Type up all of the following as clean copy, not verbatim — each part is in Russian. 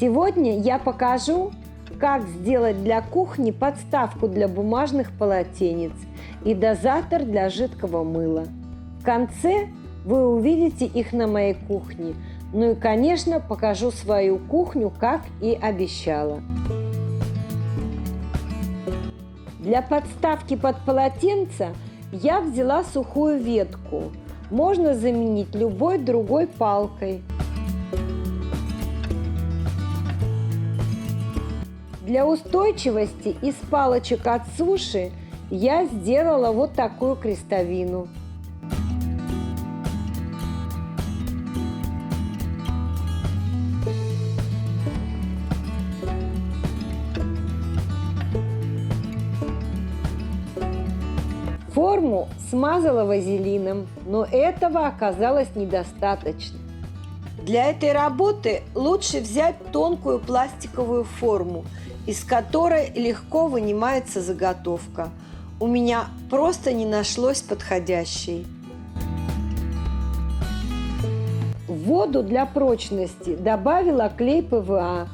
Сегодня я покажу, как сделать для кухни подставку для бумажных полотенец и дозатор для жидкого мыла. В конце вы увидите их на моей кухне. Ну и, конечно, покажу свою кухню, как и обещала. Для подставки под полотенце я взяла сухую ветку. Можно заменить любой другой палкой. Для устойчивости из палочек от суши я сделала вот такую крестовину. Форму смазала вазелином, но этого оказалось недостаточно. Для этой работы лучше взять тонкую пластиковую форму, из которой легко вынимается заготовка. У меня просто не нашлось подходящей. В воду для прочности добавила клей ПВА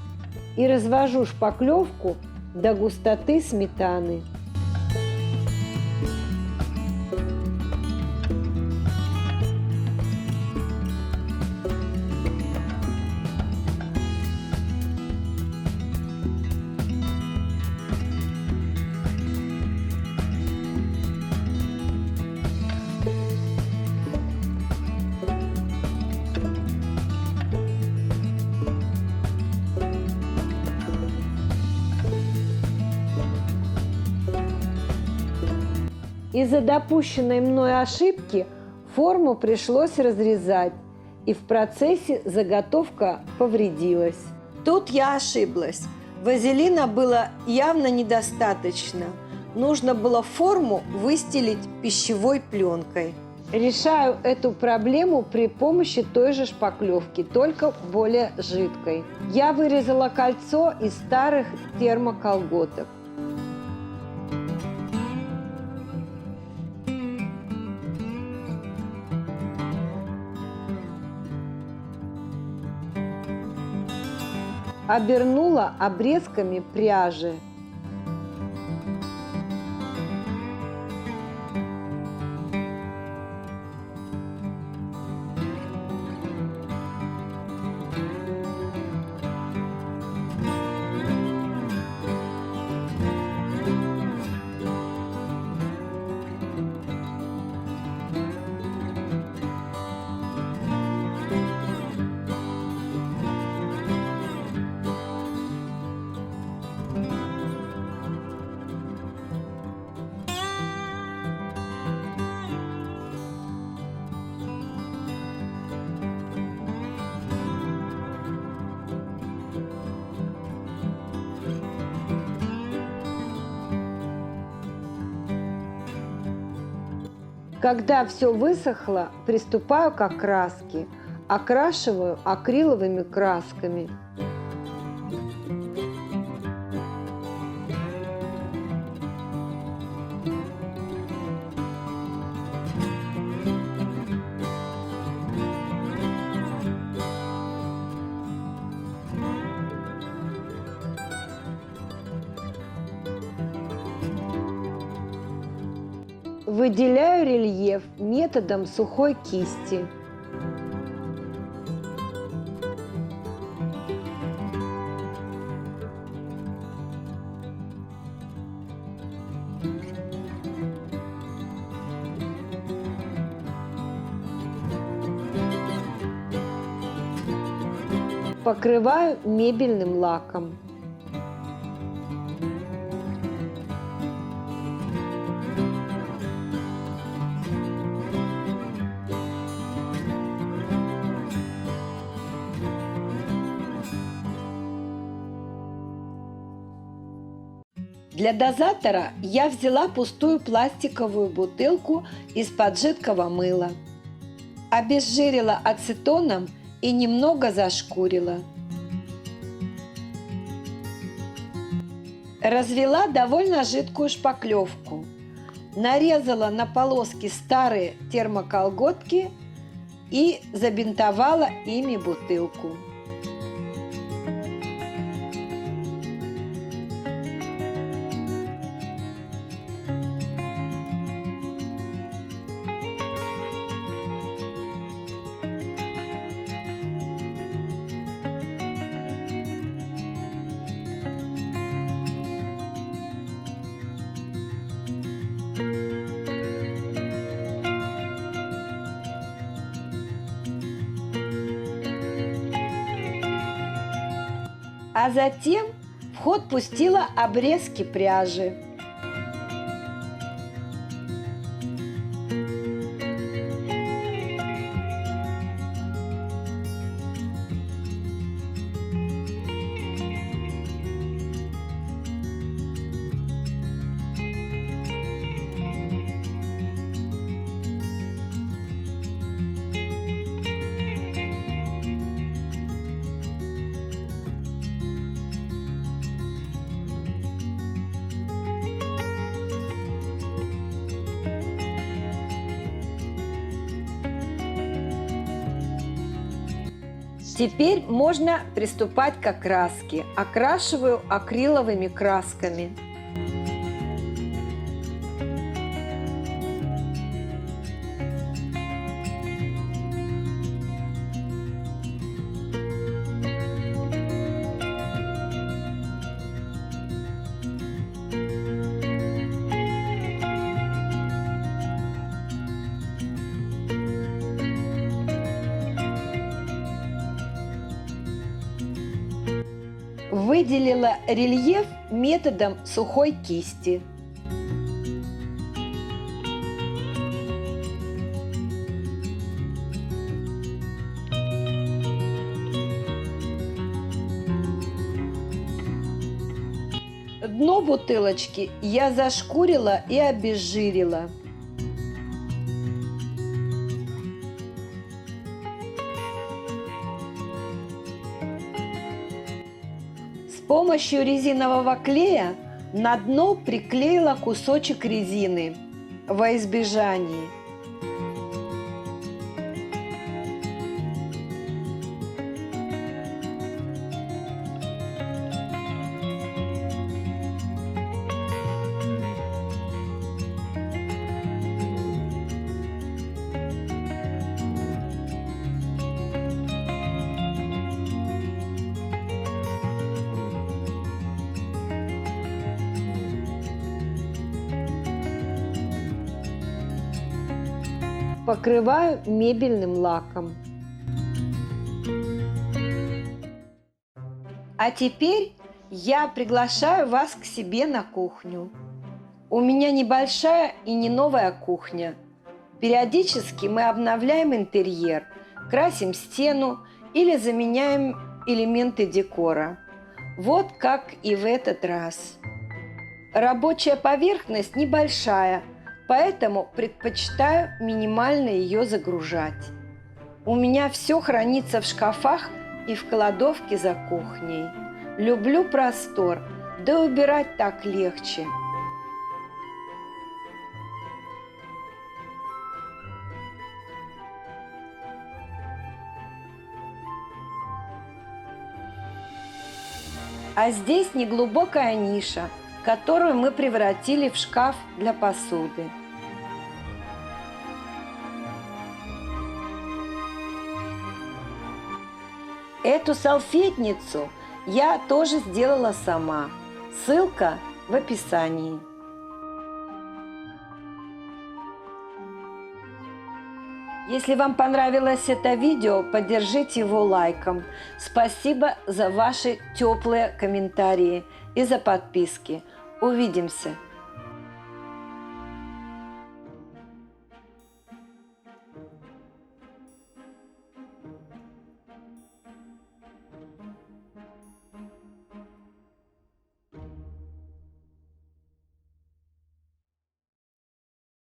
и развожу шпаклевку до густоты сметаны. Из-за допущенной мной ошибки форму пришлось разрезать, и в процессе заготовка повредилась. Тут я ошиблась. Вазелина было явно недостаточно. Нужно было форму выстелить пищевой пленкой. Решаю эту проблему при помощи той же шпаклевки, только более жидкой. Я вырезала кольцо из старых термоколготок. Обернула обрезками пряжи. Когда все высохло, приступаю к окраске. Окрашиваю акриловыми красками. Выделяю рельеф методом сухой кисти. Покрываю мебельным лаком. Для дозатора я взяла пустую пластиковую бутылку из-под жидкого мыла. Обезжирила ацетоном и немного зашкурила. Развела довольно жидкую шпаклевку. Нарезала на полоски старые термоколготки и забинтовала ими бутылку. А затем в ход пустила обрезки пряжи. Теперь можно приступать к окраске. Окрашиваю акриловыми красками. Выделила рельеф методом сухой кисти. Дно бутылочки я зашкурила и обезжирила. С помощью резинового клея на дно приклеила кусочек резины во избежание. Покрываю мебельным лаком. А теперь я приглашаю вас к себе на кухню. У меня небольшая и не новая кухня. Периодически мы обновляем интерьер, красим стену или заменяем элементы декора. Вот как и в этот раз. Рабочая поверхность небольшая, поэтому предпочитаю минимально ее загружать. У меня все хранится в шкафах и в кладовке за кухней. Люблю простор, да убирать так легче. А здесь неглубокая ниша, которую мы превратили в шкаф для посуды. Эту салфетницу я тоже сделала сама. Ссылка в описании. Если вам понравилось это видео, поддержите его лайком. Спасибо за ваши теплые комментарии и за подписки. Увидимся!